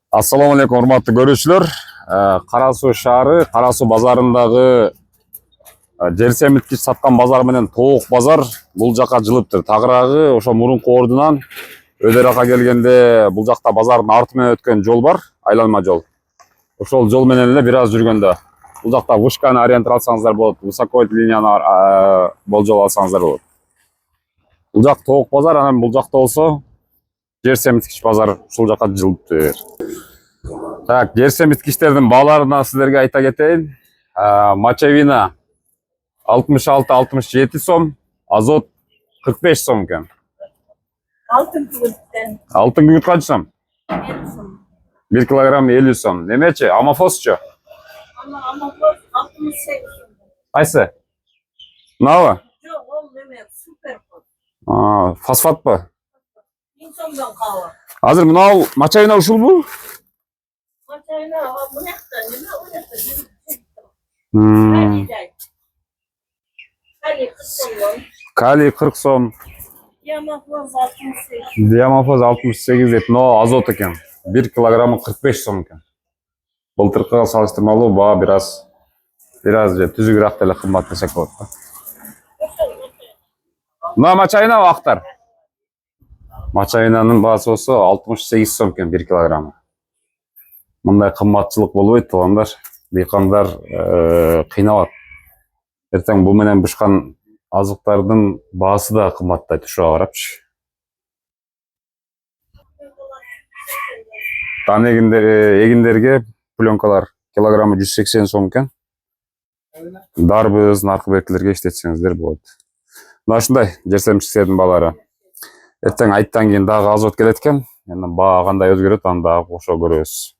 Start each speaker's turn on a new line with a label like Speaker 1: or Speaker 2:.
Speaker 1: Ассаламу алейкум, урматтуу көрүүчүлөр. Кара Суу шаары, Кара Суу базарындагы жер семирткич саткан базар менен Тоок базар бул жака жылыптыр. Тагыраагы ошо мурунку ордунан Өдөракка келгенде бул жакта базардын арты менен өткөн жол бар, айланма жол. Ошол жол менен эле бир аз жүргөндө бул жакта вышканы ориентир алсаңыздар болот, высоковой линияны болжол алсаңыздар болот. Бул жак Тоок базар, анан бул жакта болсо жер семирткич базар ушул жака жылыптыр. Так, жер семирткичтердин бааларына сиздерге айта кетейин. Мочевина 66-67 сом, азот 45 сом экен.
Speaker 2: Алтын күгүрттен.
Speaker 1: Алтын күгүрт канча сом?
Speaker 2: 50 сом.
Speaker 1: 1 килограмм 50 сом. Немечи? Амафосчу?
Speaker 2: Амафос 68 сом.
Speaker 1: Кайсы? Мынабы?
Speaker 2: Жок, ол неме суперфос.
Speaker 1: Фосфатпы?
Speaker 2: 1000 сомдон калып.
Speaker 1: Азыр мынау мочевина ушулбу?
Speaker 2: Мочевина мынакта неме уякта жүрүп. Калий 40 сомдон.
Speaker 1: Калий 40 сом.
Speaker 2: Диамофос 68.
Speaker 1: Диамофос 68 дейт. Но азот экен. 1 килограммы 45 сом экен. Былтыркыга салыштырмалуу баа бир аз түзүгүрөөк деле кымбат десек болот. Мына мочевина актар. Мочевинанын баасы болсо 68 сом экен 1 килограммы. Мындай кымбатчылык болбойт туугандар. Дыйкандар кыйналат. Эртең бул менен бышкан азыктардын баасы да кымбаттайт ушуга карапчы. Тан эгиндерге пленкалар килограммы 180 сом экен. Дарбыз, наркы беркилерге иштетсеңиздер болот. Мына ушундай жер семирткичтердин баалары. Эртең айттан кийин дагы азот келет экен. Эми баа кандай өзгөрөт аны дагы кошо көрөбүз.